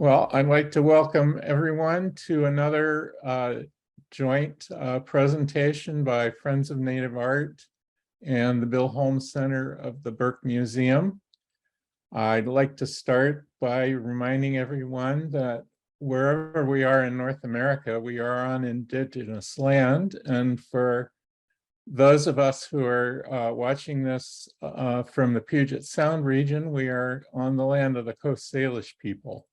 Well, I'd like to welcome everyone to another joint presentation by Friends of Native Art and the Bill Holmes Center of the Burke Museum. I'd like to start by reminding everyone that wherever we are in North America, we are on indigenous land. And for those of us who are watching this from the Puget Sound region, we are on the land of the Coast Salish people.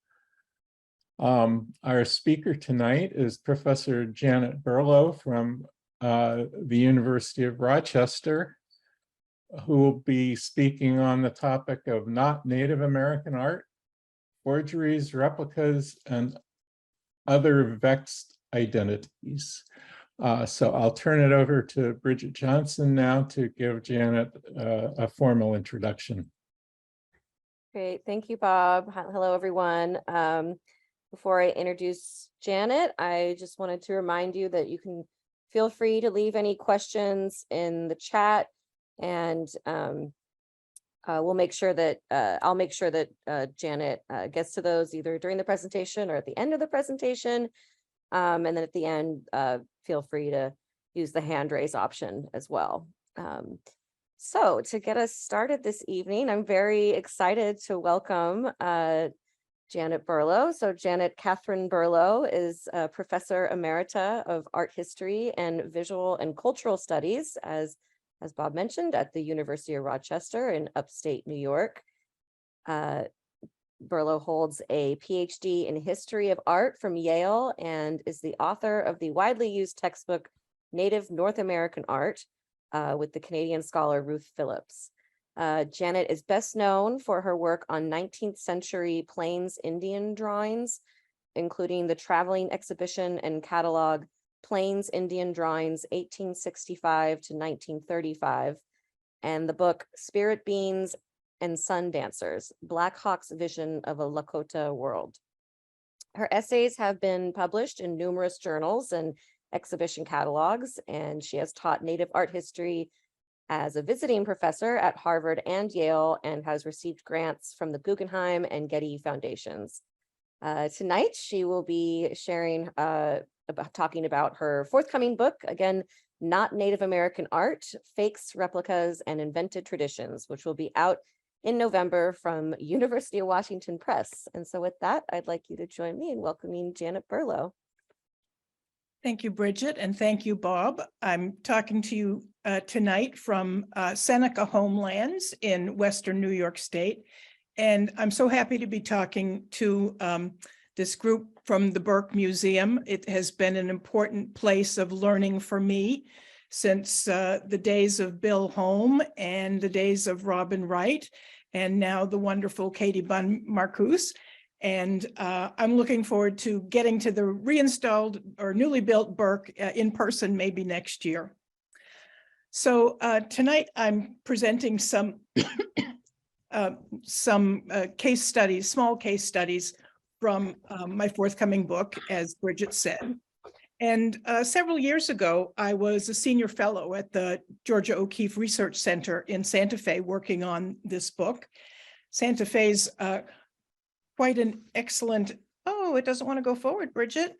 Our speaker tonight is Professor Janet Berlo from the University of Rochester, who will be speaking on the topic of not Native American art, forgeries, replicas, and other vexed identities. So I'll turn it over to Bridget Johnson now to give Janet a formal introduction. Great, thank you, Bob. Hello, everyone. Before I introduce Janet, I just wanted to remind you that you can feel free to leave any questions in the chat, and we'll make sure that I'll make sure that Janet gets to those either during the presentation or at the end of the presentation. And then at the end, feel free to use the hand raise option as well. So to get us started this evening, I'm very excited to welcome Janet Berlo. So Catherine Berlo is a Professor Emerita of Art History and Visual and Cultural Studies, as Bob mentioned, at the University of Rochester in upstate New York. Berlo holds a PhD in History of Art from Yale and is the author of the widely used textbook Native North American Art with the Canadian scholar Ruth Phillips. Janet is best known for her work on 19th century Plains Indian drawings, including the traveling exhibition and catalog Plains Indian Drawings 1865 to 1935, and the book Spirit Beings and Sun Dancers, Black Hawk's Vision of a Lakota World. Her essays have been published in numerous journals and exhibition catalogs, and she has taught Native art history as a visiting professor at Harvard and Yale, and has received grants from the Guggenheim and Getty Foundations. Tonight, she will be sharing, talking about her forthcoming book, again, Not Native American Art, Fakes, Replicas, and Invented Traditions, which will be out in November from University of Washington Press. And so with that, I'd like you to join me in welcoming Janet Berlo. Thank you, Bridget, and thank you, Bob. I'm talking to you tonight from Seneca Homelands in Western New York State. And I'm so happy to be talking to this group from the Burke Museum. It has been an important place of learning for me since the days of Bill Holmes and the days of Robin Wright, and now the wonderful Katie Bunn Marcuse. And I'm looking forward to getting to the reinstalled or newly built Burke in person maybe next year. So tonight I'm presenting some case studies, small case studies from my forthcoming book, as Bridget said. And several years ago, I was a senior fellow at the Georgia O'Keeffe Research Center in Santa Fe working on this book. Santa Fe's quite an excellent, oh, it doesn't want to go forward, Bridget.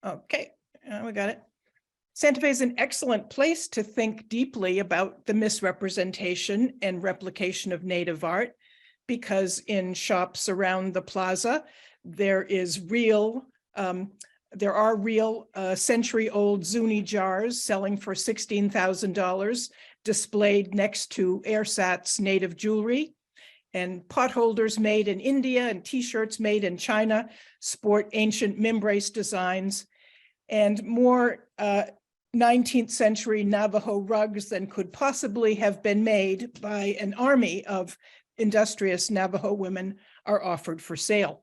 Okay, we got it. Santa Fe is an excellent place to think deeply about the misrepresentation and replication of Native art, because in shops around the plaza, there are real century-old Zuni jars selling for $16,000, displayed next to Airsat's native jewelry. And potholders made in India and t-shirts made in China sport ancient membrace designs, and more 19th century Navajo rugs than could possibly have been made by an army of industrious Navajo women are offered for sale.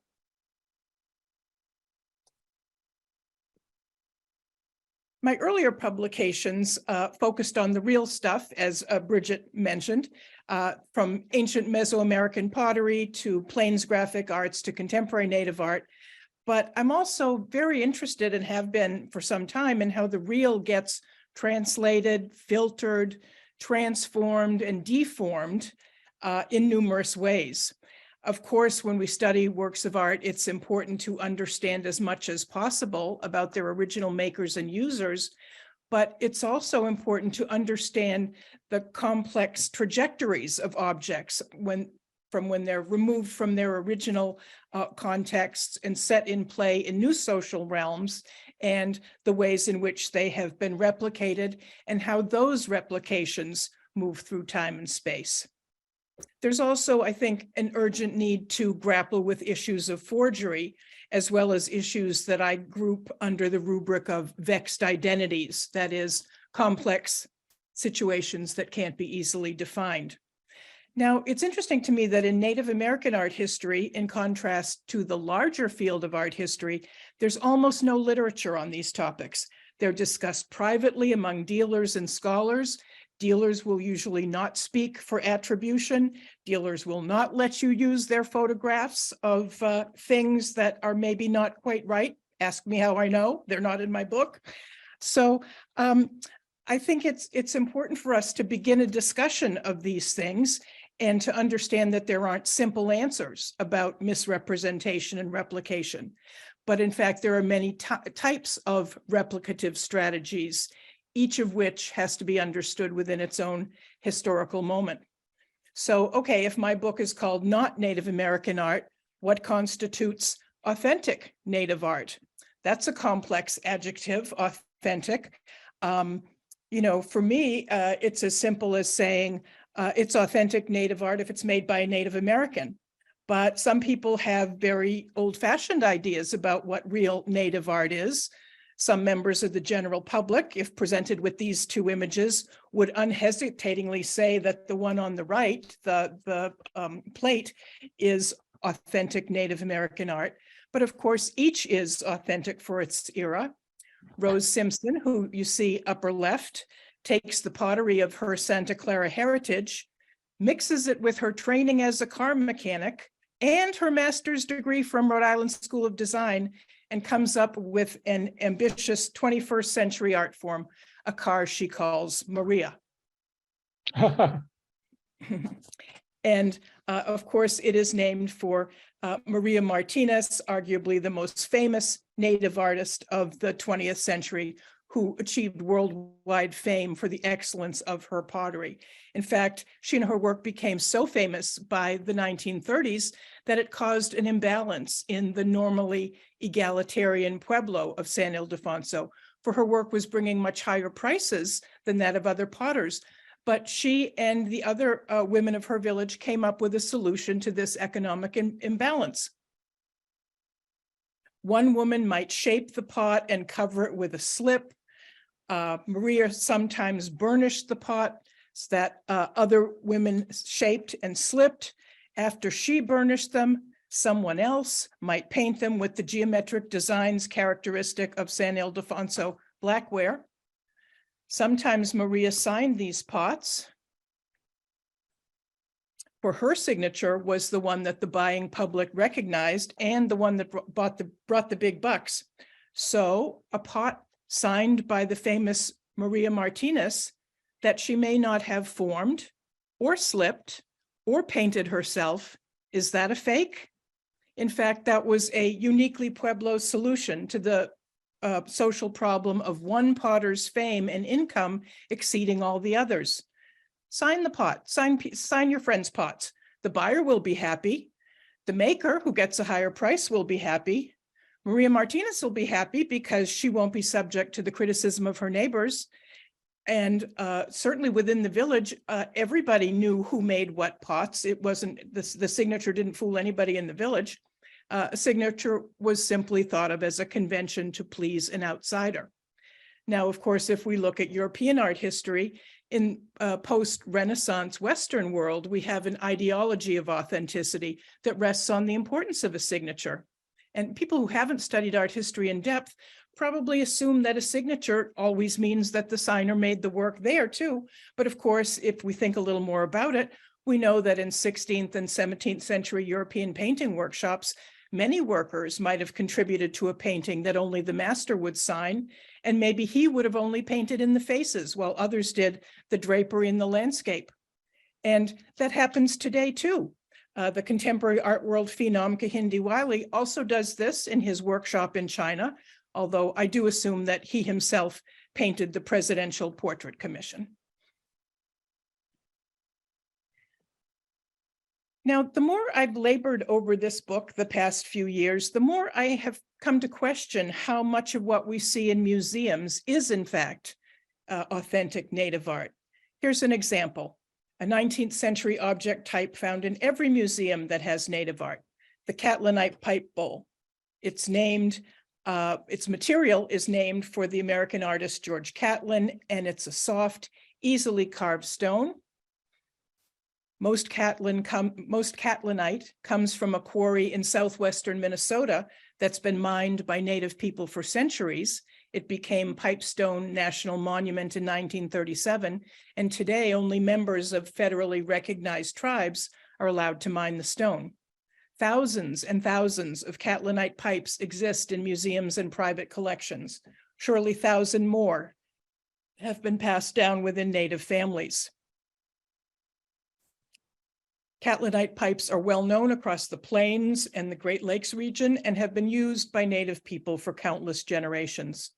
My earlier publications focused on the real stuff, as Bridget mentioned, from ancient Mesoamerican pottery to Plains graphic arts to contemporary Native art. But I'm also very interested, and have been for some time, in how the real gets translated, filtered, transformed, and deformed in numerous ways. Of course, when we study works of art, it's important to understand as much as possible about their original makers and users, but it's also important to understand the complex trajectories of objects from when they're removed from their original contexts and set in play in new social realms, and the ways in which they have been replicated and how those replications move through time and space. There's also, I think, an urgent need to grapple with issues of forgery, as well as issues that I group under the rubric of vexed identities, that is, complex situations that can't be easily defined. Now, it's interesting to me that in Native American art history, in contrast to the larger field of art history, there's almost no literature on these topics. They're discussed privately among dealers and scholars. Dealers will usually not speak for attribution. Dealers will not let you use their photographs of things that are maybe not quite right. Ask me how I know, they're not in my book. So I think it's important for us to begin a discussion of these things and to understand that there aren't simple answers about misrepresentation and replication. But in fact, there are many types of replicative strategies, each of which has to be understood within its own historical moment. So, okay, if my book is called Not Native American Art, what constitutes authentic Native art? That's a complex adjective, authentic. For me, it's as simple as saying it's authentic Native art if it's made by a Native American. But some people have very old-fashioned ideas about what real Native art is. Some members of the general public, if presented with these two images, would unhesitatingly say that the one on the right, the plate, is authentic Native American art. But of course, each is authentic for its era. Rose Simpson, who you see upper left, takes the pottery of her Santa Clara heritage, mixes it with her training as a car mechanic and her master's degree from Rhode Island School of Design, and comes up with an ambitious 21st century art form, a car she calls Maria. And of course, it is named for Maria Martinez, arguably the most famous Native artist of the 20th century, who achieved worldwide fame for the excellence of her pottery. In fact, she and her work became so famous by the 1930s that it caused an imbalance in the normally egalitarian pueblo of San Ildefonso, for her work was bringing much higher prices than that of other potters. But she and the other women of her village came up with a solution to this economic imbalance. One woman might shape the pot and cover it with a slip. Maria sometimes burnished the pot so that other women shaped and slipped. After she burnished them, someone else might paint them with the geometric designs characteristic of San Ildefonso blackware. Sometimes Maria signed these pots. For her signature was the one that the buying public recognized and the one that brought the big bucks. So a pot signed by the famous Maria Martinez that she may not have formed or slipped or painted herself, is that a fake? In fact, that was a uniquely Pueblo solution to the social problem of one potter's fame and income exceeding all the others. Sign the pot, sign your friend's pots. The buyer will be happy. The maker, who gets a higher price, will be happy. Maria Martinez will be happy because she won't be subject to the criticism of her neighbors. And certainly within the village, everybody knew who made what pots. It wasn't, the signature didn't fool anybody in the village. A signature was simply thought of as a convention to please an outsider. Now, of course, if we look at European art history, in post-Renaissance Western world, we have an ideology of authenticity that rests on the importance of a signature. And people who haven't studied art history in depth probably assume that a signature always means that the signer made the work there too. But of course, if we think a little more about it, we know that in 16th and 17th century European painting workshops, many workers might have contributed to a painting that only the master would sign, and maybe he would have only painted in the faces while others did the drapery and the landscape. And that happens today too. The contemporary art world phenom Kehinde Wiley also does this in his workshop in China, although I do assume that he himself painted the Presidential Portrait Commission. Now, the more I've labored over this book the past few years, the more I have come to question how much of what we see in museums is in fact authentic native art. Here's an example, a 19th century object type found in every museum that has native art, the Catlinite pipe bowl. It's named, its material is named for the American artist George Catlin, and it's a soft, easily carved stone. Most Catlinite comes from a quarry in southwestern Minnesota that's been mined by Native people for centuries. It became Pipestone National Monument in 1937, and today only members of federally recognized tribes are allowed to mine the stone. Thousands and thousands of Catlinite pipes exist in museums and private collections. Surely 1,000 more have been passed down within Native families. Catlinite pipes are well known across the plains and the Great Lakes region and have been used by Native people for countless generations.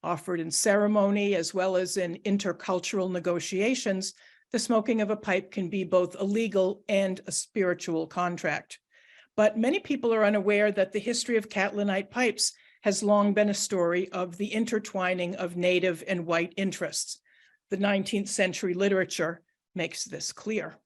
Offered in ceremony as well as in intercultural negotiations, the smoking of a pipe can be both a legal and a spiritual contract. But many people are unaware that the history of Catlinite pipes has long been a story of the intertwining of Native and white interests. The 19th century literature makes this clear.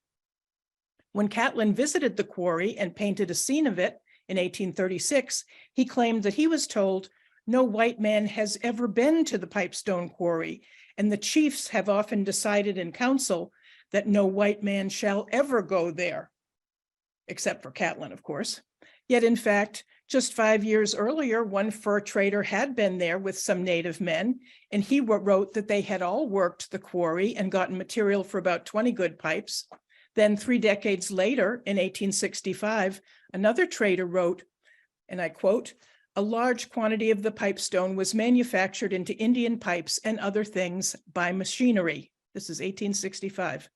When Catlin visited the quarry and painted a scene of it in 1836, he claimed that he was told, "No white man has ever been to the Pipestone quarry, and the chiefs have often decided in council that no white man shall ever go there," except for Catlin, of course. Yet, in fact, just 5 years earlier, one fur trader had been there with some Native men, and he wrote that they had all worked the quarry and gotten material for about 20 good pipes. Then 3 decades later, in 1865, another trader wrote, and I quote, "A large quantity of the pipestone was manufactured into Indian pipes and other things by machinery." This is 1865.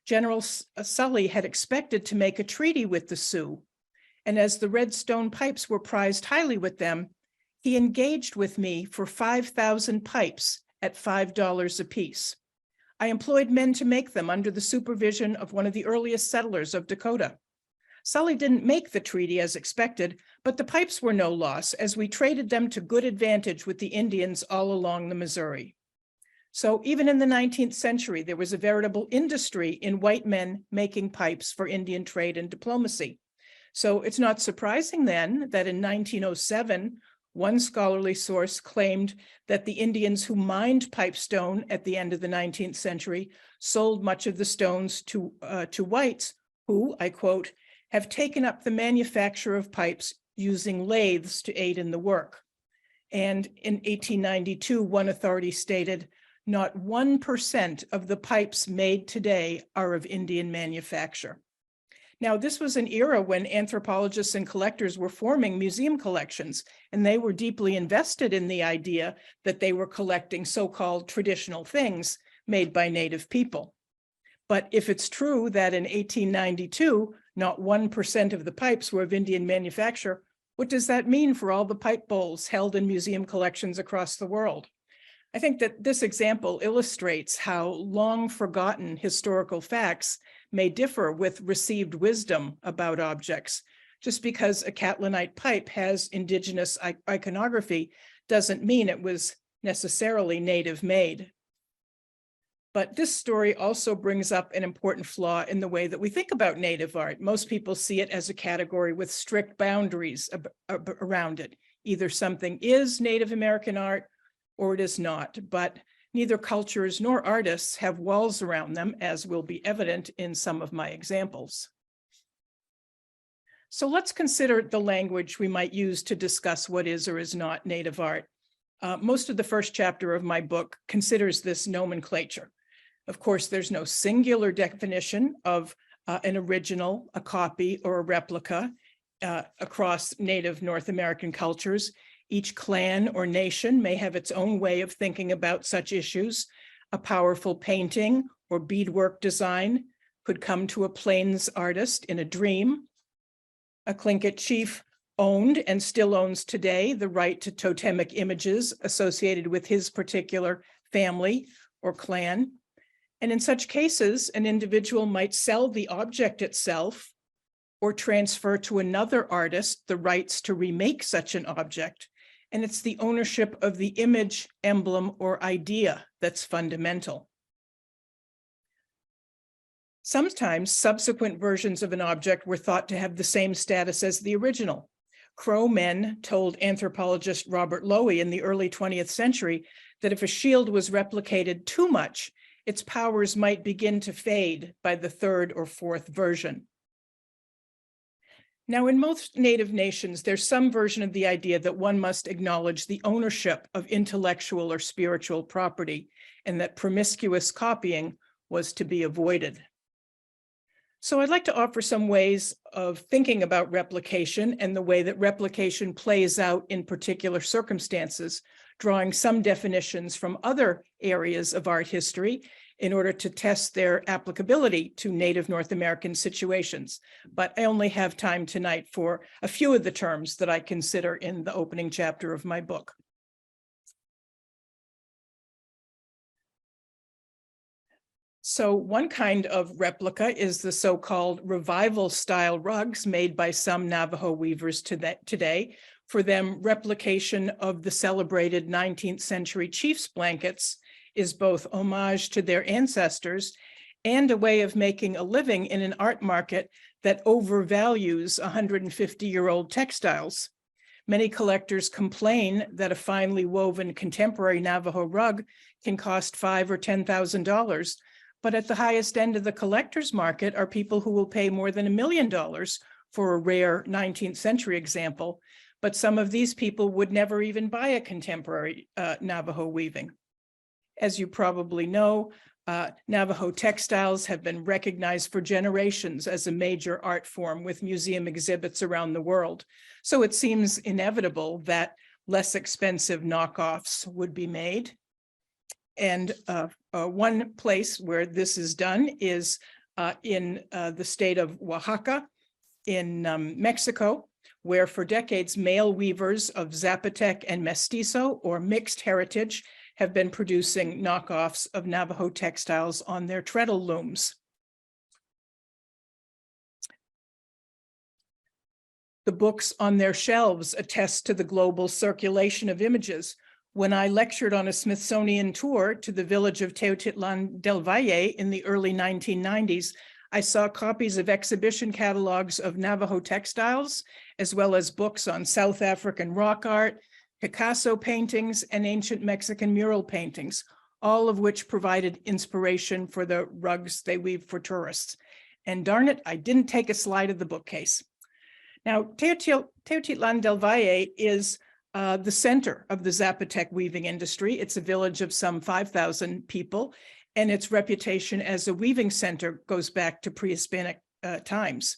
General Sully had expected to make a treaty with the Sioux, and as the red stone pipes were prized highly with them, he engaged with me for 5,000 pipes at $5 apiece. I employed men to make them under the supervision of one of the earliest settlers of Dakota. Sully didn't make the treaty as expected, but the pipes were no loss as we traded them to good advantage with the Indians all along the Missouri. So even in the 19th century, there was a veritable industry in white men making pipes for Indian trade and diplomacy. So it's not surprising then that in 1907, one scholarly source claimed that the Indians who mined pipestone at the end of the 19th century sold much of the stones to whites who, I quote, "have taken up the manufacture of pipes using lathes to aid in the work." And in 1892, one authority stated, "Not 1% of the pipes made today are of Indian manufacture." Now, this was an era when anthropologists and collectors were forming museum collections, and they were deeply invested in the idea that they were collecting so-called traditional things made by Native people. But if it's true that in 1892, not 1% of the pipes were of Indian manufacture, what does that mean for all the pipe bowls held in museum collections across the world? I think that this example illustrates how long forgotten historical facts may differ with received wisdom about objects. Just because a Catlinite pipe has indigenous iconography doesn't mean it was necessarily native made. But this story also brings up an important flaw in the way that we think about native art. Most people see it as a category with strict boundaries around it. Either something is Native American art or it is not, but neither cultures nor artists have walls around them, as will be evident in some of my examples. So let's consider the language we might use to discuss what is or is not native art. Most of the first chapter of my book considers this nomenclature. Of course, there's no singular definition of an original, a copy, or a replica across Native North American cultures. Each clan or nation may have its own way of thinking about such issues. A powerful painting or beadwork design could come to a Plains artist in a dream. A Tlingit chief owned and still owns today the right to totemic images associated with his particular family or clan. And in such cases, an individual might sell the object itself or transfer to another artist the rights to remake such an object. And it's the ownership of the image, emblem, or idea that's fundamental. Sometimes subsequent versions of an object were thought to have the same status as the original. Crow men told anthropologist Robert Lowy in the early 20th century that if a shield was replicated too much, its powers might begin to fade by the third or fourth version. Now, in most Native nations, there's some version of the idea that one must acknowledge the ownership of intellectual or spiritual property, and that promiscuous copying was to be avoided. So I'd like to offer some ways of thinking about replication and the way that replication plays out in particular circumstances, drawing some definitions from other areas of art history in order to test their applicability to Native North American situations. But I only have time tonight for a few of the terms that I consider in the opening chapter of my book. So one kind of replica is the so-called revival style rugs made by some Navajo weavers today. For them, replication of the celebrated 19th century chief's blankets is both homage to their ancestors and a way of making a living in an art market that overvalues 150-year-old textiles. Many collectors complain that a finely woven contemporary Navajo rug can cost $5,000 or $10,000. But at the highest end of the collector's market are people who will pay more than $1 million for a rare 19th century example. But some of these people would never even buy a contemporary Navajo weaving. As you probably know, Navajo textiles have been recognized for generations as a major art form with museum exhibits around the world. So it seems inevitable that less expensive knockoffs would be made. And one place where this is done is in the state of Oaxaca in Mexico, where for decades male weavers of Zapotec and Mestizo or mixed heritage have been producing knockoffs of Navajo textiles on their treadle looms. The books on their shelves attest to the global circulation of images. When I lectured on a Smithsonian tour to the village of Teotitlan del Valle in the early 1990s, I saw copies of exhibition catalogs of Navajo textiles, as well as books on South African rock art, Picasso paintings, and ancient Mexican mural paintings, all of which provided inspiration for the rugs they weave for tourists. And darn it, I didn't take a slide of the bookcase. Now, Teotitlan del Valle is the center of the Zapotec weaving industry. It's a village of some 5,000 people, and its reputation as a weaving center goes back to pre-Hispanic times.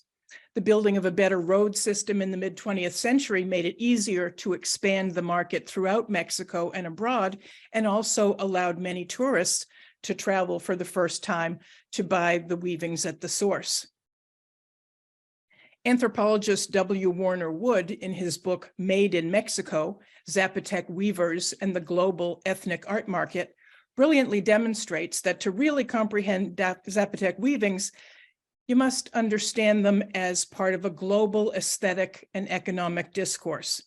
The building of a better road system in the mid-20th century made it easier to expand the market throughout Mexico and abroad, and also allowed many tourists to travel for the first time to buy the weavings at the source. Anthropologist W. Warner Wood, in his book Made in Mexico, Zapotec Weavers and the Global Ethnic Art Market, brilliantly demonstrates that to really comprehend Zapotec weavings, you must understand them as part of a global aesthetic and economic discourse.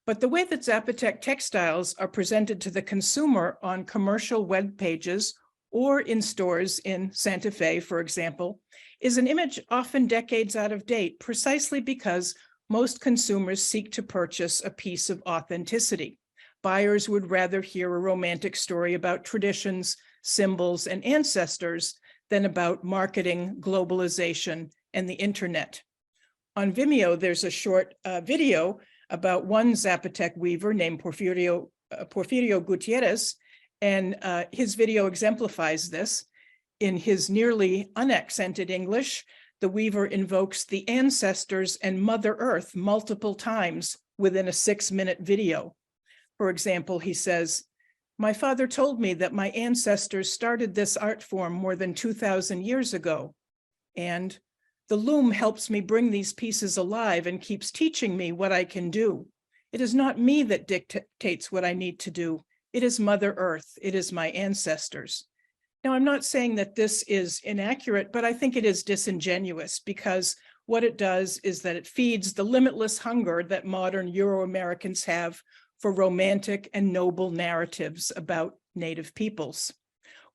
But the way that Zapotec textiles are presented to the consumer on commercial web pages or in stores in Santa Fe, for example, is an image often decades out of date, precisely because most consumers seek to purchase a piece of authenticity. Buyers would rather hear a romantic story about traditions, symbols, and ancestors than about marketing, globalization, and the internet. On Vimeo, there's a short video about one Zapotec weaver named Porfirio Gutierrez, and his video exemplifies this. In his nearly unaccented English, the weaver invokes the ancestors and Mother Earth multiple times within a 6-minute video. For example, he says, "My father told me that my ancestors started this art form more than 2,000 years ago. And the loom helps me bring these pieces alive and keeps teaching me what I can do. It is not me that dictates what I need to do. It is Mother Earth. It is my ancestors. Now, I'm not saying that this is inaccurate, but I think it is disingenuous, because what it does is that it feeds the limitless hunger that modern Euro-Americans have for romantic and noble narratives about Native peoples.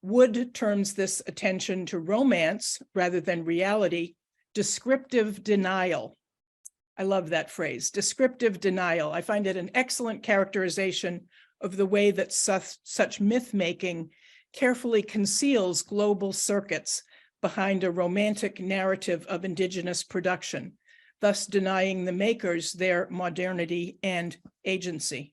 Wood terms this attention to romance rather than reality descriptive denial. I love that phrase, descriptive denial. I find it an excellent characterization of the way that such myth-making carefully conceals global circuits behind a romantic narrative of indigenous production, thus denying the makers their modernity and agency.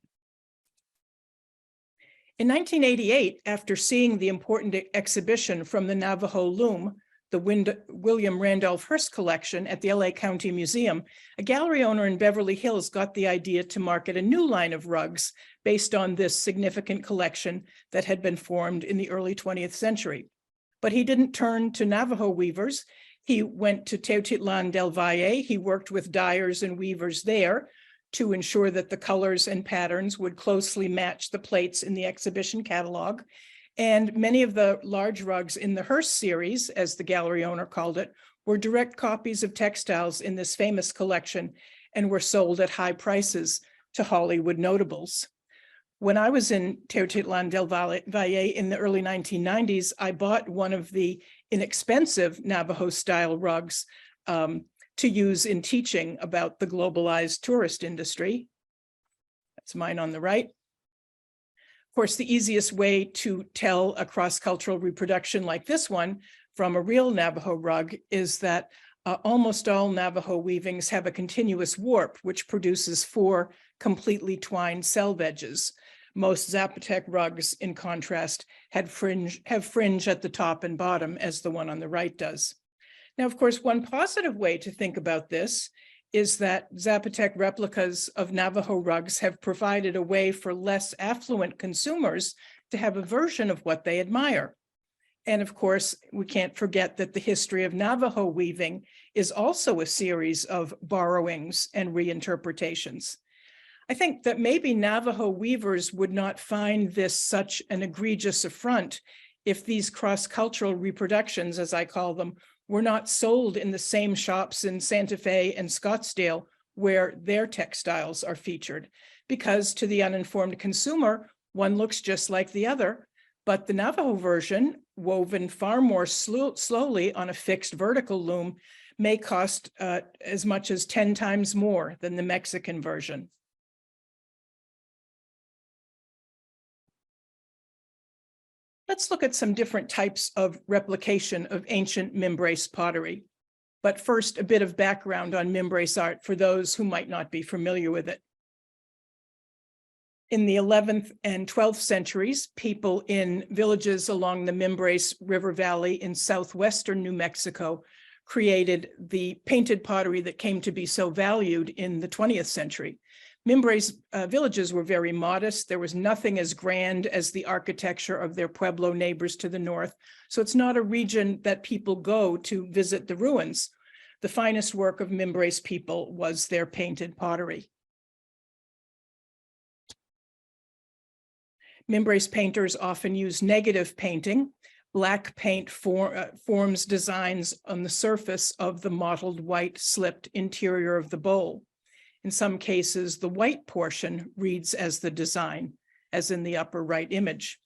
In 1988, after seeing the important exhibition from the Navajo loom, the William Randolph Hearst collection at the LA County Museum, a gallery owner in Beverly Hills got the idea to market a new line of rugs based on this significant collection that had been formed in the early 20th century. But he didn't turn to Navajo weavers. He went to Teotitlán del Valle. He worked with dyers and weavers there to ensure that the colors and patterns would closely match the plates in the exhibition catalog. And many of the large rugs in the Hearst series, as the gallery owner called it, were direct copies of textiles in this famous collection and were sold at high prices to Hollywood notables. When I was in Teotitlán del Valle in the early 1990s, I bought one of the inexpensive Navajo-style rugs to use in teaching about the globalized tourist industry. That's mine on the right. Of course, the easiest way to tell a cross-cultural reproduction like this one from a real Navajo rug is that almost all Navajo weavings have a continuous warp, which produces 4 completely twined selve edges. Most Zapotec rugs, in contrast, have fringe at the top and bottom, as the one on the right does. Now, of course, one positive way to think about this is that Zapotec replicas of Navajo rugs have provided a way for less affluent consumers to have a version of what they admire. And of course, we can't forget that the history of Navajo weaving is also a series of borrowings and reinterpretations. I think that maybe Navajo weavers would not find this such an egregious affront if these cross-cultural reproductions, as I call them, were not sold in the same shops in Santa Fe and Scottsdale where their textiles are featured. Because to the uninformed consumer, one looks just like the other, but the Navajo version, woven far more slowly on a fixed vertical loom, may cost as much as 10 times more than the Mexican version. Let's look at some different types of replication of ancient Mimbres pottery. But first, a bit of background on Mimbres art for those who might not be familiar with it. In the 11th and 12th centuries, people in villages along the Mimbres River Valley in southwestern New Mexico created the painted pottery that came to be so valued in the 20th century. Mimbres villages were very modest. There was nothing as grand as the architecture of their Pueblo neighbors to the north. So it's not a region that people go to visit the ruins. The finest work of Mimbres people was their painted pottery. Mimbres painters often use negative painting. Black paint forms designs on the surface of the mottled white slipped interior of the bowl. In some cases, the white portion reads as the design, as in the upper right image.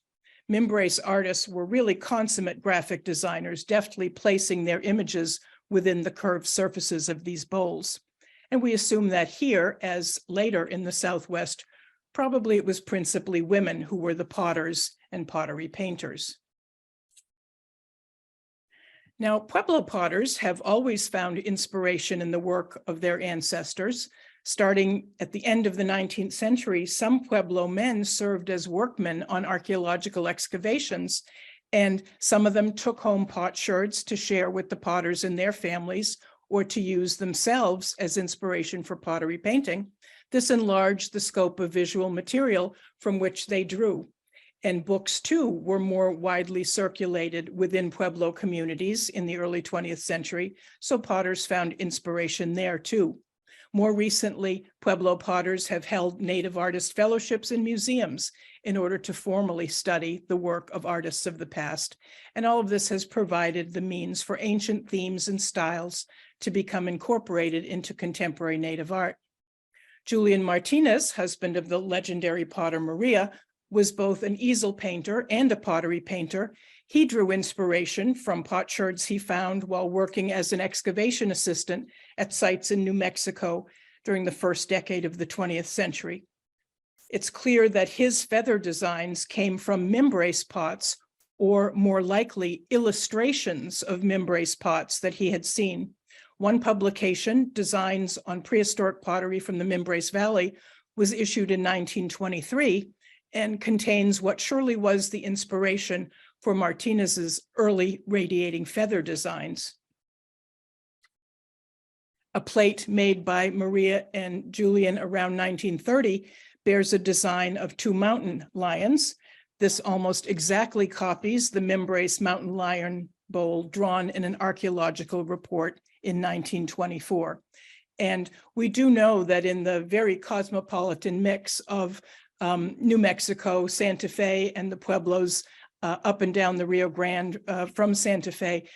Mimbres artists were really consummate graphic designers, deftly placing their images within the curved surfaces of these bowls. And we assume that here, as later in the Southwest, probably it was principally women who were the potters and pottery painters. Now, Pueblo potters have always found inspiration in the work of their ancestors. Starting at the end of the 19th century, some Pueblo men served as workmen on archaeological excavations, and some of them took home potsherds to share with the potters and their families, or to use themselves as inspiration for pottery painting. This enlarged the scope of visual material from which they drew. And books too were more widely circulated within Pueblo communities in the early 20th century, so potters found inspiration there too. More recently, Pueblo potters have held Native artist fellowships in museums in order to formally study the work of artists of the past. And all of this has provided the means for ancient themes and styles to become incorporated into contemporary Native art. Julian Martinez, husband of the legendary potter Maria, was both an easel painter and a pottery painter. He drew inspiration from potsherds he found while working as an excavation assistant at sites in New Mexico during the first decade of the 20th century. It's clear that his feather designs came from membrace pots, or more likely illustrations of membrace pots that he had seen. One publication, Designs on Prehistoric Pottery from the Membrace Valley, was issued in 1923 and contains what surely was the inspiration for Martinez's early radiating feather designs. A plate made by Maria and Julian around 1930 bears a design of two mountain lions. This almost exactly copies the membrace mountain lion bowl drawn in an archaeological report in 1924. And we do know that in the very cosmopolitan mix of New Mexico, Santa Fe, and the Pueblos up and down the Rio Grande from Santa Fe,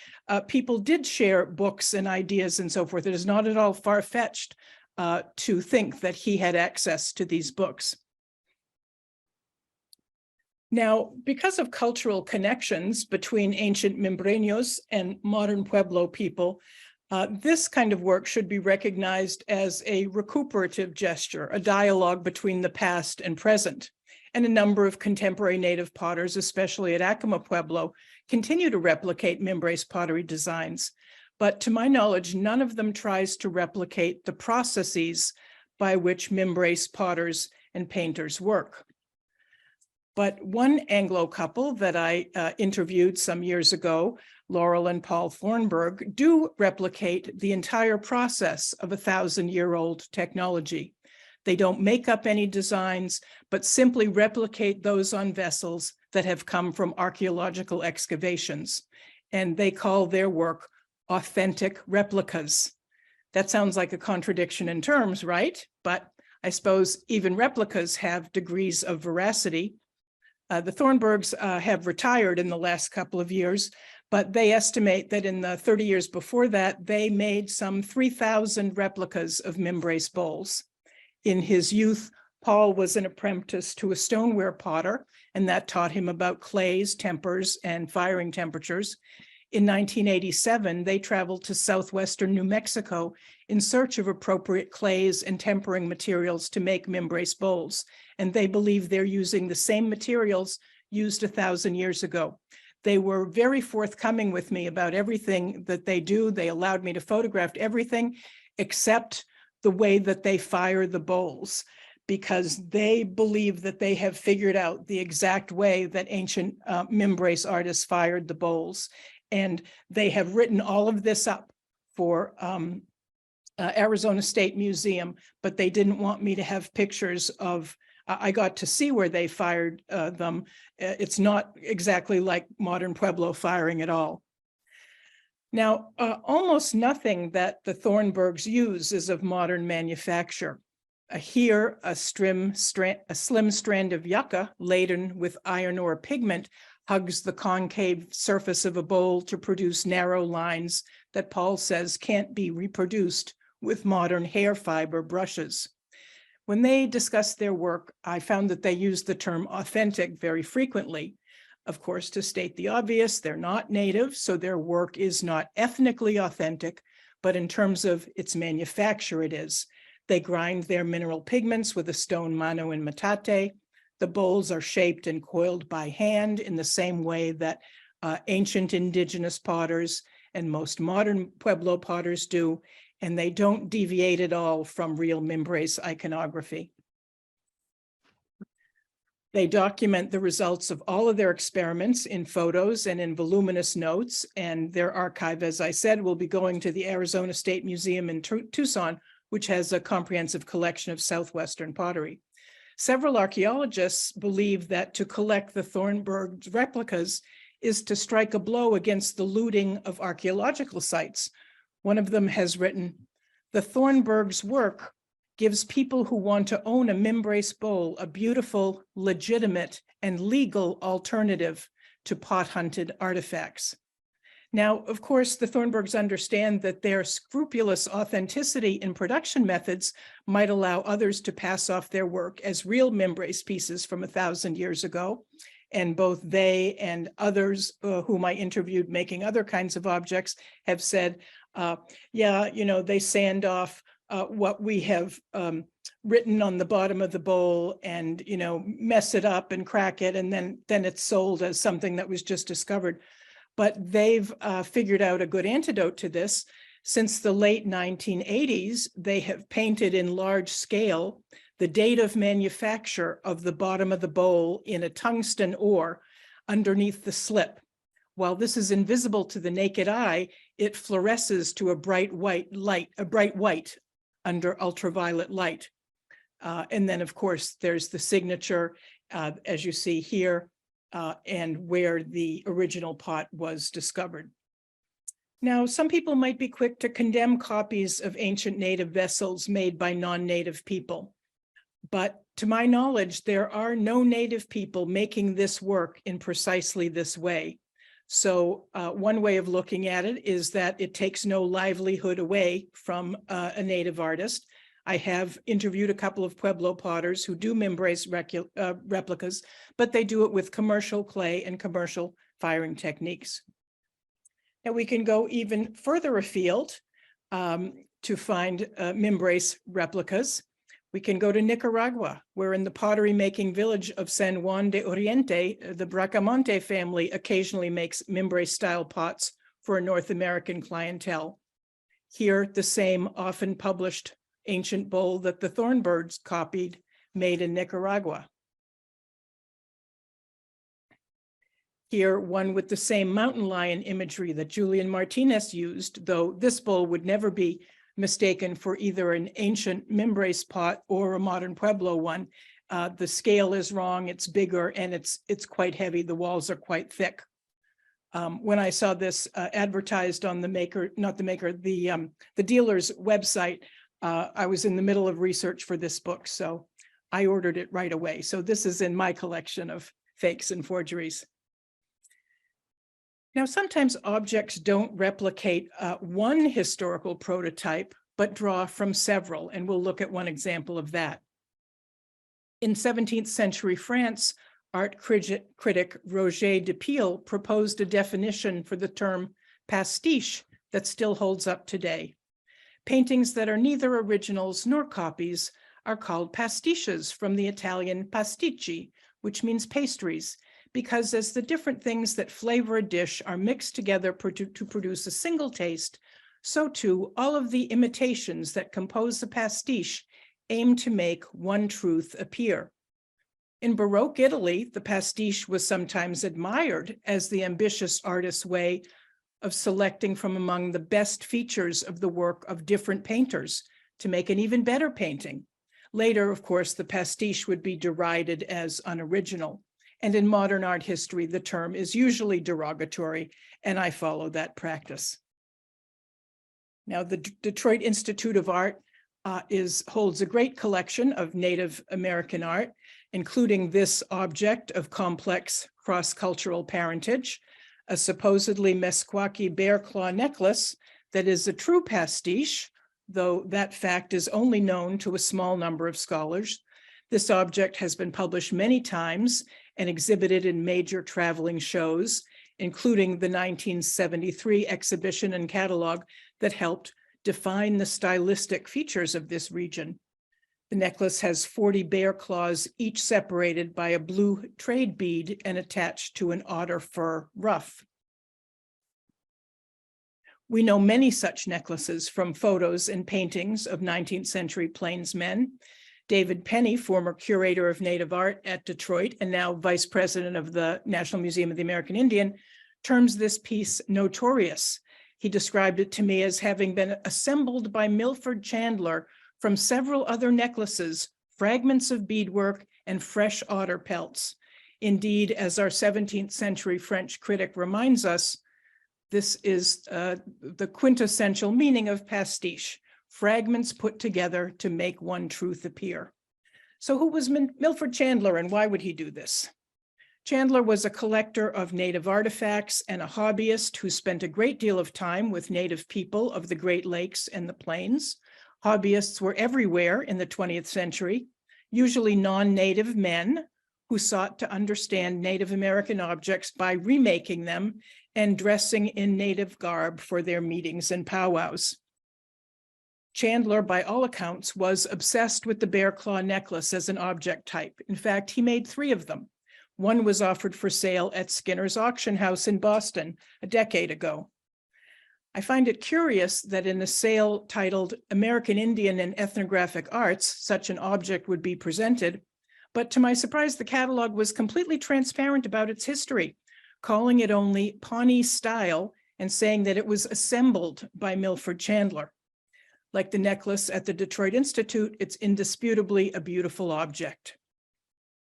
people did share books and ideas and so forth. It is not at all far-fetched to think that he had access to these books. Now, because of cultural connections between ancient Membreños and modern Pueblo people, this kind of work should be recognized as a recuperative gesture, a dialogue between the past and present. And a number of contemporary Native potters, especially at Acoma Pueblo, continue to replicate membrace pottery designs. But to my knowledge, none of them tries to replicate the processes by which membrace potters and painters work. But one Anglo couple that I interviewed some years ago, Laurel and Paul Thornburg, do replicate the entire process of 1,000-year-old technology. They don't make up any designs, but simply replicate those on vessels that have come from archaeological excavations. And they call their work authentic replicas. That sounds like a contradiction in terms, right? But I suppose even replicas have degrees of veracity. The Thornburgs have retired in the last couple of years, but they estimate that in the 30 years before that, they made some 3,000 replicas of membrace bowls. In his youth, Paul was an apprentice to a stoneware potter, and that taught him about clays, tempers, and firing temperatures. In 1987, they traveled to southwestern New Mexico in search of appropriate clays and tempering materials to make membrace bowls, and they believe they're using the same materials used 1,000 years ago. They were very forthcoming with me about everything that they do. They allowed me to photograph everything except the way that they fire the bowls, because they believe that they have figured out the exact way that ancient membrace artists fired the bowls. And they have written all of this up for Arizona State Museum, but they didn't want me to have pictures of, I got to see where they fired them. It's not exactly like modern Pueblo firing at all. Now, almost nothing that the Thornburgs use is of modern manufacture. Here, a slim strand of yucca laden with iron ore pigment hugs the concave surface of a bowl to produce narrow lines that Paul says can't be reproduced with modern hair fiber brushes. When they discussed their work, I found that they used the term authentic very frequently. Of course, to state the obvious, they're not Native, so their work is not ethnically authentic, but in terms of its manufacture, it is. They grind their mineral pigments with a stone mano and metate. The bowls are shaped and coiled by hand in the same way that ancient indigenous potters and most modern Pueblo potters do, and they don't deviate at all from real membrace iconography. They document the results of all of their experiments in photos and in voluminous notes, and their archive, as I said, will be going to the Arizona State Museum in Tucson, which has a comprehensive collection of Southwestern pottery. Several archaeologists believe that to collect the Thornburg's replicas is to strike a blow against the looting of archaeological sites. One of them has written, "The Thornburg's work gives people who want to own a Mimbrace bowl a beautiful, legitimate, and legal alternative to pot-hunted artifacts." Now, of course, the Thornburgs understand that their scrupulous authenticity in production methods might allow others to pass off their work as real Mimbrace pieces from 1,000 years ago. And both they and others whom I interviewed making other kinds of objects have said, yeah, they sand off what we have written on the bottom of the bowl and, mess it up and crack it. And then it's sold as something that was just discovered. But they've figured out a good antidote to this. Since the late 1980s, they have painted in large scale the date of manufacture of the bottom of the bowl in a tungsten ore underneath the slip. While this is invisible to the naked eye, it fluoresces to a bright white under ultraviolet light. And then, of course, there's the signature, as you see here, and where the original pot was discovered. Now, some people might be quick to condemn copies of ancient native vessels made by non-native people. But to my knowledge, there are no native people making this work in precisely this way. So one way of looking at it is that it takes no livelihood away from a native artist. I have interviewed a couple of Pueblo potters who do Mimbrace replicas, but they do it with commercial clay and commercial firing techniques. Now we can go even further afield to find Mimbrace replicas. We can go to Nicaragua, where in the pottery making village of San Juan de Oriente, the Bracamonte family occasionally makes Mimbrace style pots for a North American clientele. Here, the same often published ancient bowl that the Thornburgs copied, made in Nicaragua. Here, one with the same mountain lion imagery that Julian Martinez used, though this bowl would never be mistaken for either an ancient Mimbrace pot or a modern Pueblo one. The scale is wrong, it's bigger, and it's quite heavy. The walls are quite thick. When I saw this advertised on the dealer's website, I was in the middle of research for this book, so I ordered it right away. So this is in my collection of fakes and forgeries. Now, sometimes objects don't replicate one historical prototype, but draw from several, and we'll look at one example of that. In 17th century France, art critic Roger de Piel proposed a definition for the term pastiche that still holds up today. Paintings that are neither originals nor copies are called pastiches, from the Italian pasticci, which means pastries, because as the different things that flavor a dish are mixed together to produce a single taste, so too all of the imitations that compose the pastiche aim to make one truth appear. In Baroque Italy, the pastiche was sometimes admired as the ambitious artist's way of selecting from among the best features of the work of different painters to make an even better painting. Later, of course, the pastiche would be derided as unoriginal. And in modern art history, the term is usually derogatory, and I follow that practice. Now, the Detroit Institute of Art holds a great collection of Native American art, including this object of complex cross-cultural parentage, a supposedly Meskwaki bear claw necklace that is a true pastiche, though that fact is only known to a small number of scholars. This object has been published many times and exhibited in major traveling shows, including the 1973 exhibition and catalog that helped define the stylistic features of this region. The necklace has 40 bear claws, each separated by a blue trade bead and attached to an otter fur ruff. We know many such necklaces from photos and paintings of 19th century plainsmen. David Penny, former curator of Native art at Detroit and now vice president of the National Museum of the American Indian, terms this piece notorious. He described it to me as having been assembled by Milford Chandler from several other necklaces fragments of beadwork, and fresh otter pelts. Indeed, as our 17th century French critic reminds us, this is the quintessential meaning of pastiche, fragments put together to make one truth appear. So who was Milford Chandler, and why would he do this? Chandler was a collector of native artifacts and a hobbyist who spent a great deal of time with native people of the Great Lakes and the Plains. Hobbyists were everywhere in the 20th century, usually non-native men who sought to understand Native American objects by remaking them and dressing in native garb for their meetings and powwows. Chandler, by all accounts, was obsessed with the bear claw necklace as an object type. In fact, he made 3 of them. One was offered for sale at Skinner's Auction House in Boston a decade ago. I find it curious that in a sale titled American Indian and Ethnographic Arts, such an object would be presented, but to my surprise, the catalog was completely transparent about its history, calling it only Pawnee style and saying that it was assembled by Milford Chandler. Like the necklace at the Detroit Institute, it's indisputably a beautiful object.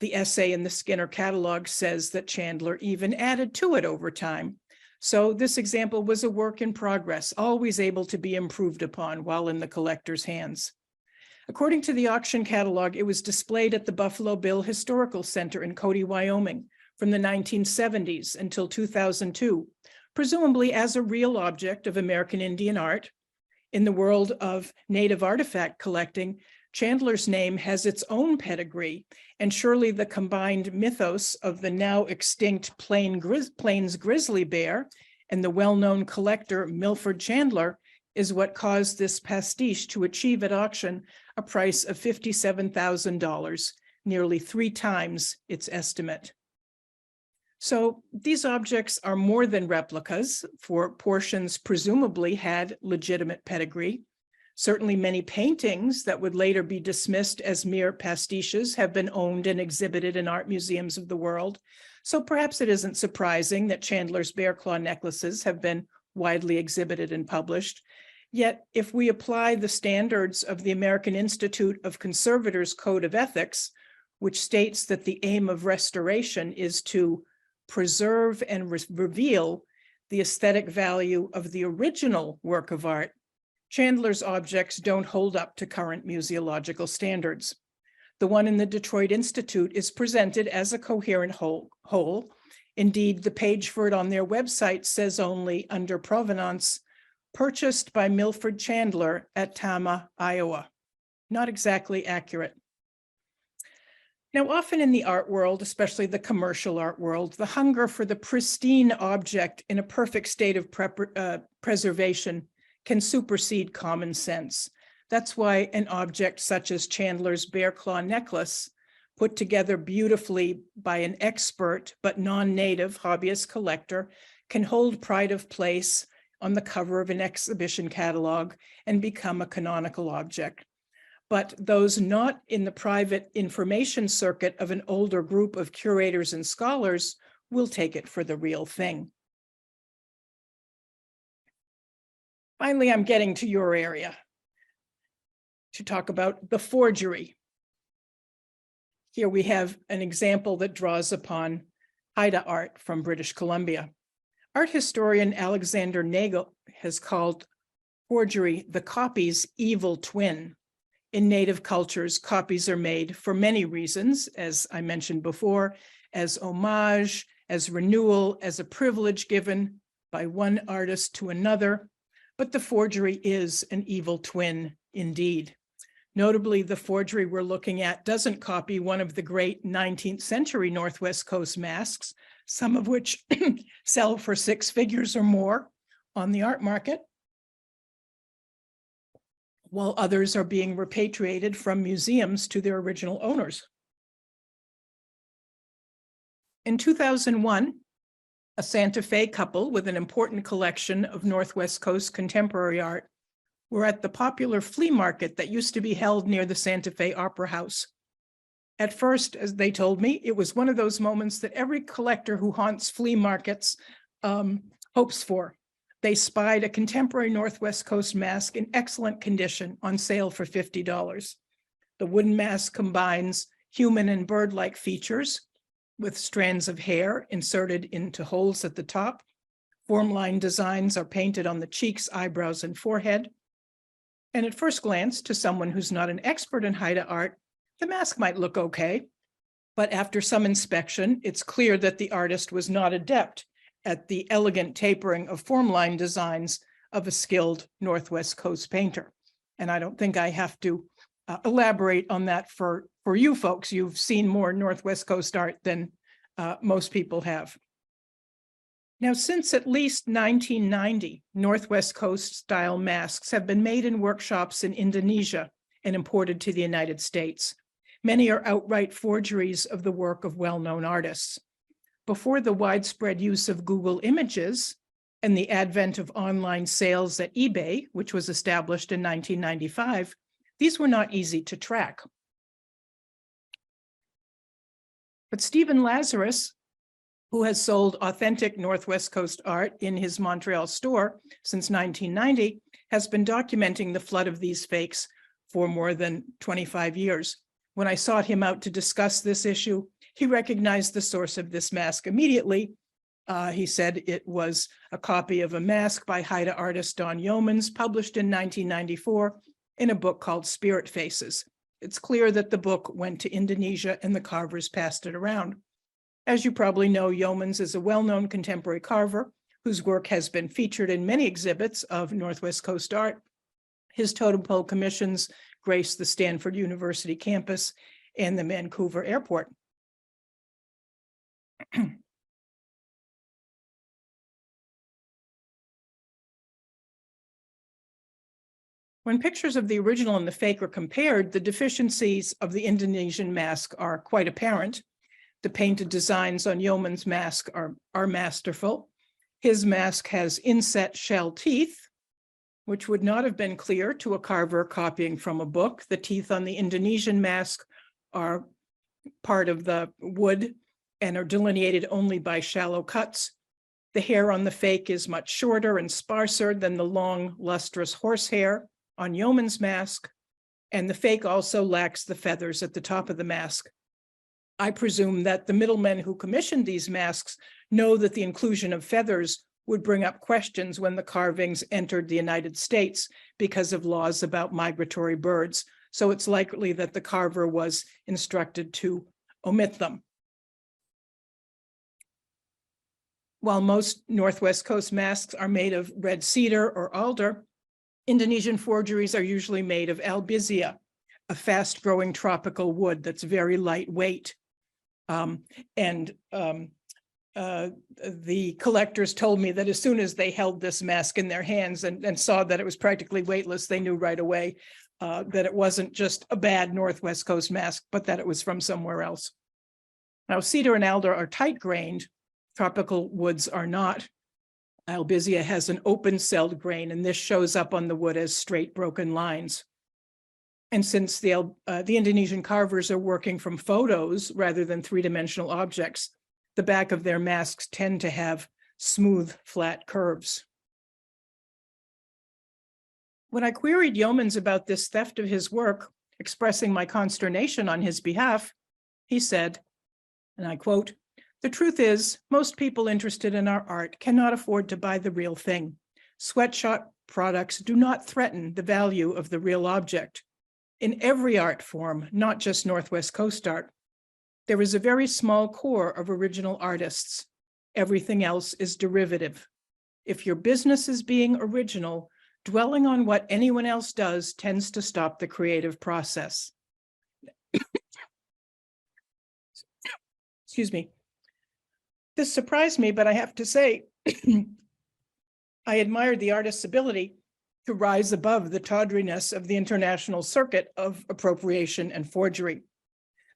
The essay in the Skinner catalog says that Chandler even added to it over time. So this example was a work in progress, always able to be improved upon while in the collector's hands. According to the auction catalog, it was displayed at the Buffalo Bill Historical Center in Cody, Wyoming, from the 1970s until 2002, presumably as a real object of American Indian art. In the world of native artifact collecting, Chandler's name has its own pedigree, and surely the combined mythos of the now extinct Plains grizzly bear and the well-known collector Milford Chandler is what caused this pastiche to achieve at auction a price of $57,000, nearly 3 times its estimate. So these objects are more than replicas, for portions presumably had legitimate pedigree. Certainly many paintings that would later be dismissed as mere pastiches have been owned and exhibited in art museums of the world. So perhaps it isn't surprising that Chandler's bear claw necklaces have been widely exhibited and published. Yet if we apply the standards of the American Institute of Conservators Code of Ethics, which states that the aim of restoration is to preserve and reveal the aesthetic value of the original work of art, Chandler's objects don't hold up to current museological standards. The one in the Detroit Institute is presented as a coherent whole. Indeed, the page for it on their website says only under provenance, purchased by Milford Chandler at Tama, Iowa. Not exactly accurate. Now, often in the art world, especially the commercial art world, the hunger for the pristine object in a perfect state of preservation can supersede common sense. That's why an object such as Chandler's bear claw necklace, put together beautifully by an expert but non-native hobbyist collector, can hold pride of place on the cover of an exhibition catalog and become a canonical object. But those not in the private information circuit of an older group of curators and scholars will take it for the real thing. Finally, I'm getting to your area to talk about the forgery. Here we have an example that draws upon Haida art from British Columbia. Art historian Alexander Nagel has called forgery the copy's evil twin. In native cultures, copies are made for many reasons, as I mentioned before, as homage, as renewal, as a privilege given by one artist to another. But the forgery is an evil twin indeed. Notably, the forgery we're looking at doesn't copy one of the great 19th century Northwest Coast masks, some of which sell for 6 figures or more on the art market, while others are being repatriated from museums to their original owners. In 2001, a Santa Fe couple with an important collection of Northwest Coast contemporary art were at the popular flea market that used to be held near the Santa Fe Opera House. At first, as they told me, it was one of those moments that every collector who haunts flea markets hopes for. They spied a contemporary Northwest Coast mask in excellent condition on sale for $50. The wooden mask combines human and bird-like features with strands of hair inserted into holes at the top. Form-line designs are painted on the cheeks, eyebrows, and forehead. And at first glance, to someone who's not an expert in Haida art, the mask might look okay. But after some inspection, it's clear that the artist was not adept at the elegant tapering of form-line designs of a skilled Northwest Coast painter. And I don't think I have to elaborate on that for you folks. You've seen more Northwest Coast art than most people have. Now, since at least 1990, Northwest Coast style masks have been made in workshops in Indonesia and imported to the United States. Many are outright forgeries of the work of well-known artists. Before the widespread use of Google Images and the advent of online sales at eBay, which was established in 1995, these were not easy to track. But Stephen Lazarus, who has sold authentic Northwest Coast art in his Montreal store since 1990, has been documenting the flood of these fakes for more than 25 years. When I sought him out to discuss this issue, he recognized the source of this mask immediately. He said it was a copy of a mask by Haida artist Don Yeomans, published in 1994 in a book called Spirit Faces. It's clear that the book went to Indonesia and the carvers passed it around. As you probably know, Yeomans is a well-known contemporary carver whose work has been featured in many exhibits of Northwest Coast art. His totem pole commissions grace the Stanford University campus and the Vancouver airport. When pictures of the original and the fake are compared, the deficiencies of the Indonesian mask are quite apparent. The painted designs on Yeoman's mask are masterful. His mask has inset shell teeth, which would not have been clear to a carver copying from a book. The teeth on the Indonesian mask are part of the wood and are delineated only by shallow cuts. The hair on the fake is much shorter and sparser than the long, lustrous horsehair on Yeoman's mask, and the fake also lacks the feathers at the top of the mask. I presume that the middlemen who commissioned these masks know that the inclusion of feathers would bring up questions when the carvings entered the United States because of laws about migratory birds. So it's likely that the carver was instructed to omit them. While most Northwest Coast masks are made of red cedar or alder, Indonesian forgeries are usually made of albizia, a fast-growing tropical wood that's very lightweight. The collectors told me that as soon as they held this mask in their hands and saw that it was practically weightless, they knew right away that it wasn't just a bad Northwest Coast mask, but that it was from somewhere else. Now, cedar and alder are tight-grained. Tropical woods are not. Albizia has an open-celled grain, and this shows up on the wood as straight, broken lines. And since the Indonesian carvers are working from photos rather than three-dimensional objects, the back of their masks tend to have smooth, flat curves. When I queried Yeomans about this theft of his work, expressing my consternation on his behalf, he said, and I quote, "The truth is, most people interested in our art cannot afford to buy the real thing. Sweatshop products do not threaten the value of the real object. In every art form, not just Northwest Coast art, there is a very small core of original artists. Everything else is derivative. If your business is being original, dwelling on what anyone else does tends to stop the creative process." Excuse me. This surprised me, but I have to say, I admired the artist's ability to rise above the tawdriness of the international circuit of appropriation and forgery.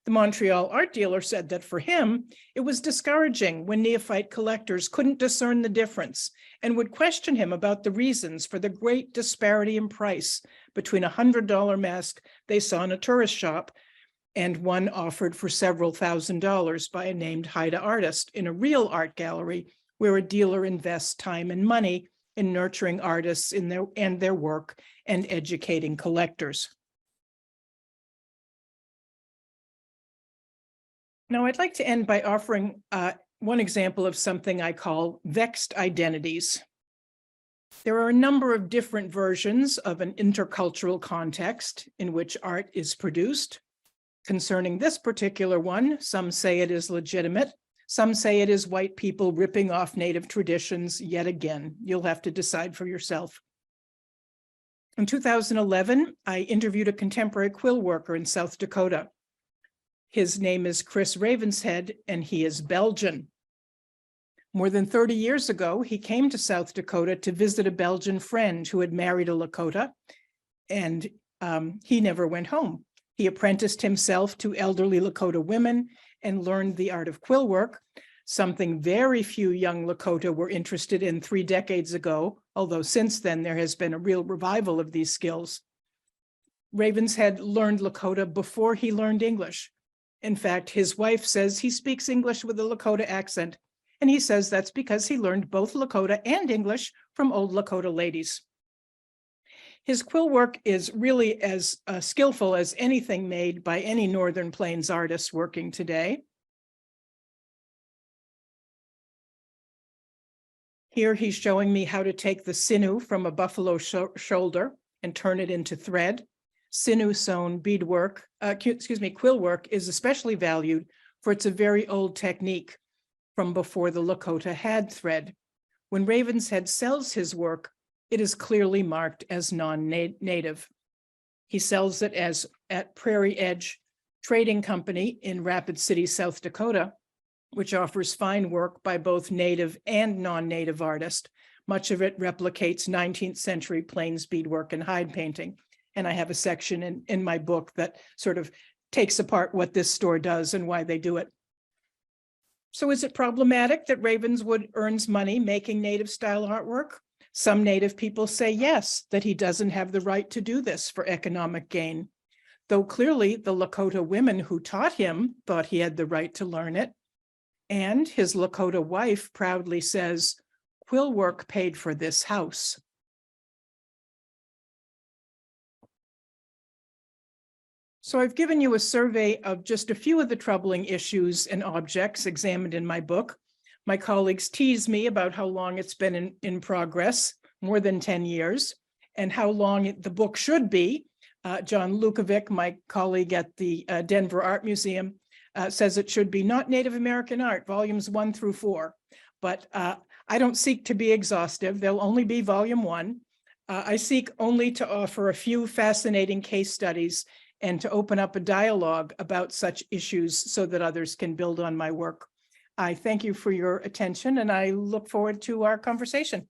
The Montreal art dealer said that for him, it was discouraging when neophyte collectors couldn't discern the difference and would question him about the reasons for the great disparity in price between a $100 mask they saw in a tourist shop and one offered for several $1,000s by a named Haida artist in a real art gallery where a dealer invests time and money in nurturing artists in their work and educating collectors. Now, I'd like to end by offering one example of something I call vexed identities. There are a number of different versions of an intercultural context in which art is produced. Concerning this particular one, some say it is legitimate. Some say it is white people ripping off Native traditions yet again. You'll have to decide for yourself. In 2011, I interviewed a contemporary quill worker in South Dakota. His name is Chris Ravenshead, and he is Belgian. More than 30 years ago, he came to South Dakota to visit a Belgian friend who had married a Lakota, and he never went home. He apprenticed himself to elderly Lakota women and learned the art of quill work, something very few young Lakota were interested in 3 decades ago, although since then there has been a real revival of these skills. Ravenshead learned Lakota before he learned English. In fact, his wife says he speaks English with a Lakota accent, and he says that's because he learned both Lakota and English from old Lakota ladies. His quill work is really as skillful as anything made by any Northern Plains artist working today. Here he's showing me how to take the sinew from a buffalo shoulder and turn it into thread. Sinew sewn beadwork, quill work is especially valued for it's a very old technique from before the Lakota had thread. When Ravenshead sells his work, it is clearly marked as non-native. He sells it as at Prairie Edge Trading Company in Rapid City, South Dakota, which offers fine work by both native and non-native artists. Much of it replicates 19th century plains beadwork and hide painting. And I have a section in my book that sort of takes apart what this store does and why they do it. So is it problematic that Ravenswood earns money making native style artwork? Some native people say yes, that he doesn't have the right to do this for economic gain, though clearly the Lakota women who taught him thought he had the right to learn it. And his Lakota wife proudly says, "Quill work paid for this house." So I've given you a survey of just a few of the troubling issues and objects examined in my book. My colleagues tease me about how long it's been in progress, more than 10 years, and how long the book should be. John Lukovic, my colleague at the Denver Art Museum, says it should be not Native American art, volumes 1 through 4. But I don't seek to be exhaustive. There'll only be volume 1. I seek only to offer a few fascinating case studies and to open up a dialogue about such issues so that others can build on my work. I thank you for your attention, and I look forward to our conversation.